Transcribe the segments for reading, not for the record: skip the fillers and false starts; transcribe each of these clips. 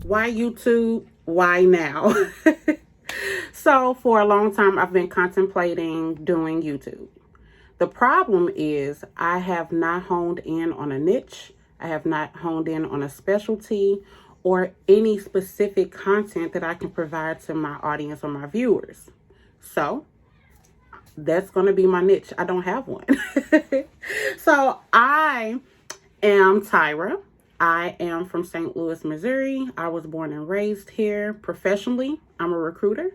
Why YouTube? Why now? So for a long time, I've been contemplating doing YouTube. The problem is I have not honed in on a niche. I have not honed in on a specialty or any specific content that I can provide to my audience or my viewers. So that's going to be my niche. I don't have one. So I am Tyra. I am from St. Louis, Missouri. I was born and raised here. Professionally, I'm a recruiter.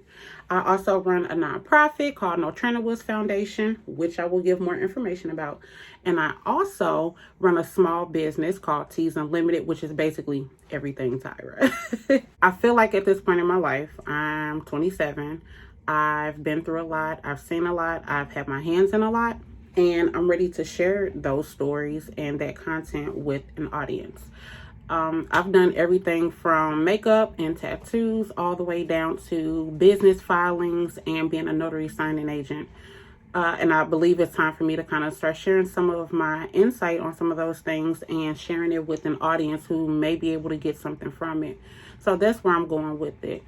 I also run a nonprofit called Notary Foundation, which I will give more information about. And I also run a small business called Teas Unlimited, which is basically everything Tyra. I feel like at this point in my life, I'm 27. I've been through a lot. I've seen a lot. I've had my hands in a lot. And I'm ready to share those stories and that content with an audience. I've done everything from makeup and tattoos all the way down to business filings and being a notary signing agent. And I believe it's time for me to kind of start sharing some of my insight on some of those things and sharing it with an audience who may be able to get something from it. So that's where I'm going with it.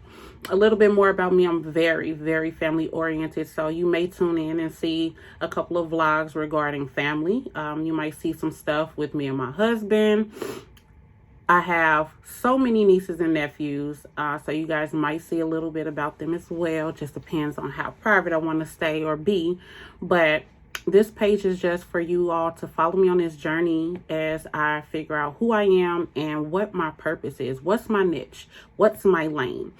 A little bit more about me. I'm very, very family oriented. So you may tune in and see a couple of vlogs regarding family. You might see some stuff with me and my husband. I have so many nieces and nephews, so you guys might see a little bit about them as well. Just depends on how private I want to stay or be. But this page is just for you all to follow me on this journey as I figure out who I am and what my purpose is. What's my niche? What's my lane?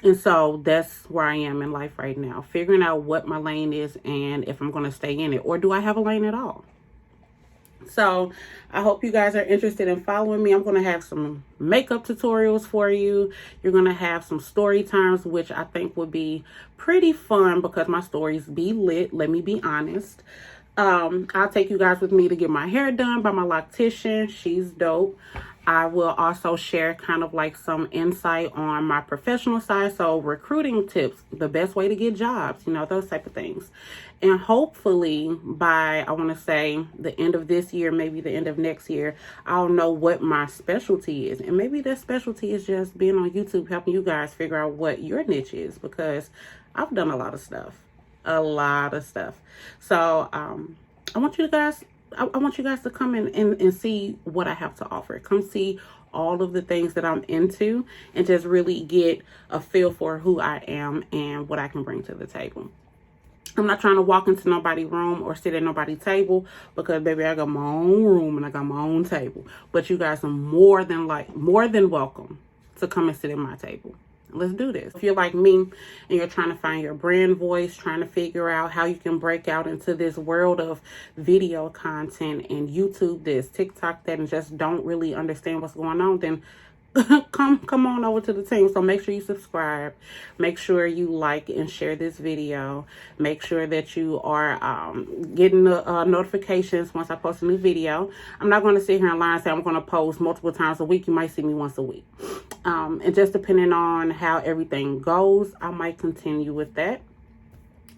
And so that's where I am in life right now, figuring out what my lane is and if I'm going to stay in it, or do I have a lane at all? So I hope you guys are interested in following me. I'm going to have some makeup tutorials for you. You're going to have some story times, which I think would be pretty fun because my stories be lit. Let me be honest. I'll take you guys with me to get my hair done by my loctician. She's dope. I will also share kind of like some insight on my professional side. So recruiting tips, the best way to get jobs, those type of things. And hopefully by, I want to say the end of this year, maybe the end of next year, I'll know what my specialty is. And maybe that specialty is just being on YouTube, helping you guys figure out what your niche is, because I've done a lot of stuff. So I want you guys to come in and see what I have to offer. Come see all of the things that I'm into and just really get a feel for who I am and what I can bring to the table. I'm not trying to walk into nobody's room or sit at nobody's table because, baby, I got my own room and I got my own table. But you guys are more than welcome to come and sit at my table. Let's do this. If you're like me and you're trying to find your brand voice, trying to figure out how you can break out into this world of video content and YouTube this, TikTok that, and just don't really understand what's going on, then come on over to the team. So make sure you subscribe. Make sure you like and share this video. Make sure that you are getting the notifications once I post a new video. I'm not going to sit here and lie and say I'm going to post multiple times a week. You might see me once a week. And just depending on how everything goes, I might continue with that.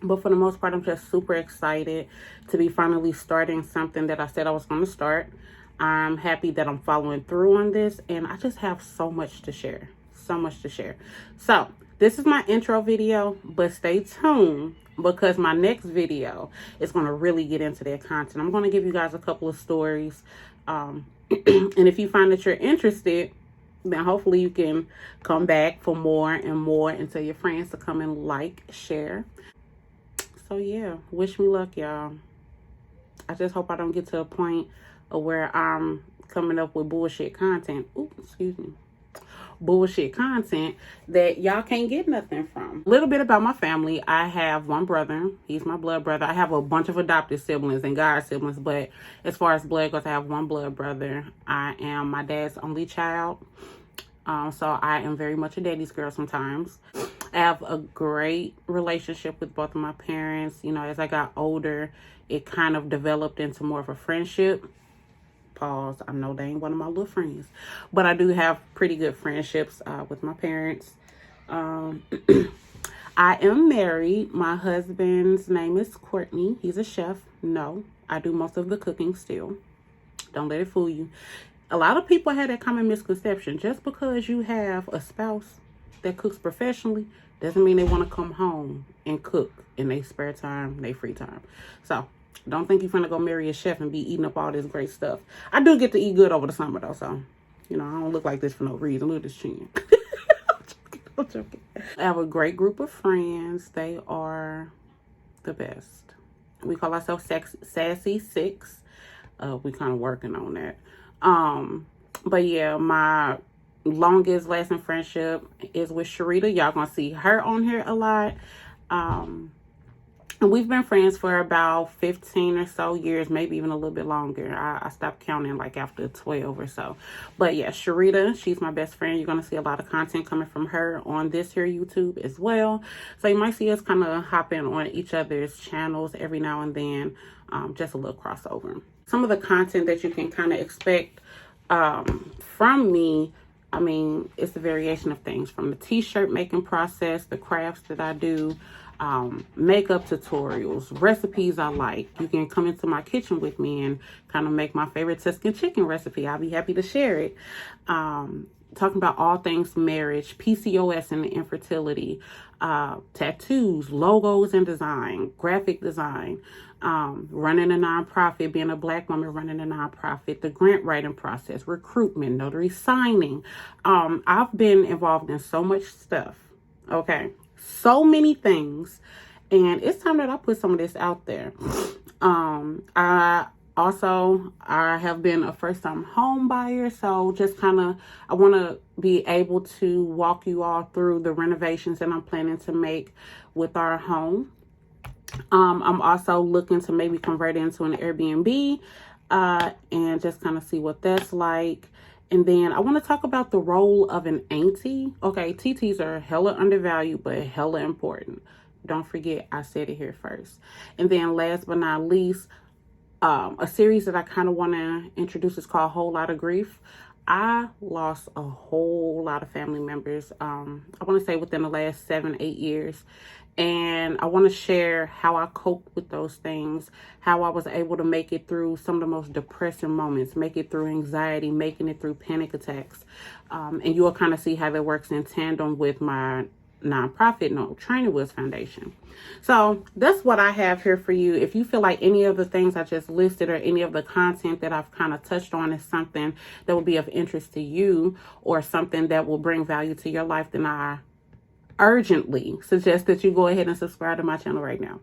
But for the most part, I'm just super excited to be finally starting something that I said I was going to start. I'm happy that I'm following through on this, and I just have so much to share. So this is my intro video, but stay tuned because my next video is going to really get into that content. I'm going to give you guys a couple of stories. And if you find that you're interested, then hopefully you can come back for more and more and tell your friends to come and like, share. So yeah, wish me luck, y'all. I just hope I don't get to a point where I'm coming up with bullshit content. Bullshit content that y'all can't get nothing from. A little bit about my family. I have one brother. He's my blood brother. I have a bunch of adopted siblings and God siblings, but as far as blood goes, I have one blood brother. I am my dad's only child. So I am very much a daddy's girl sometimes. I have a great relationship with both of my parents. As I got older, it kind of developed into more of a friendship. Pause. I know they ain't one of my little friends, but I do have pretty good friendships with my parents. I am married. My husband's name is Courtney. He's a chef. No, I do most of the cooking still. Don't let it fool you. a lot of people have that common misconception. Just because you have a spouse that cooks professionally doesn't mean they want to come home and cook in their spare time, their free time. So don't think you're gonna go marry a chef and be eating up all this great stuff. I do get to eat good over the summer though, so I don't look like this for no reason. Look at this chin. I'm joking. I have a great group of friends. They are the best. We call ourselves Sassy Six. We kind of working on that. But yeah, my longest lasting friendship is with Sharita. Y'all gonna see her on here a lot. And we've been friends for about 15 or so years, maybe even a little bit longer. I stopped counting like after 12 or so. But yeah, Sharita, she's my best friend. You're going to see a lot of content coming from her on this here YouTube as well. So you might see us kind of hopping on each other's channels every now and then, just a little crossover. Some of the content that you can kind of expect from me, I mean, it's a variation of things from the t-shirt making process, the crafts that I do, makeup tutorials, recipes I like. You can come into my kitchen with me and kind of make my favorite Tuscan chicken recipe. I'll be happy to share it. Talking about all things marriage, PCOS and Infertility, tattoos, logos and design, graphic design, running a nonprofit, being a Black woman running a nonprofit, the grant writing process, recruitment, notary signing. I've been involved in so much stuff. Okay. So many things, and it's time that I put some of this out there. I have been a first-time home buyer, so just I want to be able to walk you all through the renovations that I'm planning to make with our home. I'm also looking to maybe convert it into an Airbnb, and just kind of see what that's like. And then I want to talk about the role of an auntie. Okay, TTs are hella undervalued, but hella important. Don't forget, I said it here first. And then last but not least, a series that I kind of want to introduce is called Whole Lot of Grief. I lost a whole lot of family members, I want to say within the last 7-8 years. And I want to share how I coped with those things, how I was able to make it through some of the most depressing moments, make it through anxiety, making it through panic attacks. And you'll kind of see how that works in tandem with my nonprofit, Training Wheels Foundation. So that's what I have here for you. If you feel like any of the things I just listed or any of the content that I've kind of touched on is something that will be of interest to you or something that will bring value to your life, then I urgently suggest that you go ahead and subscribe to my channel right now.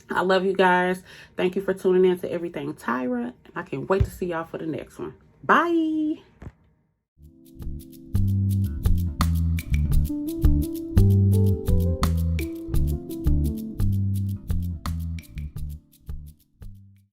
I love you guys. Thank you for tuning in to Everything Tyra. I can't wait to see y'all for the next one. Bye.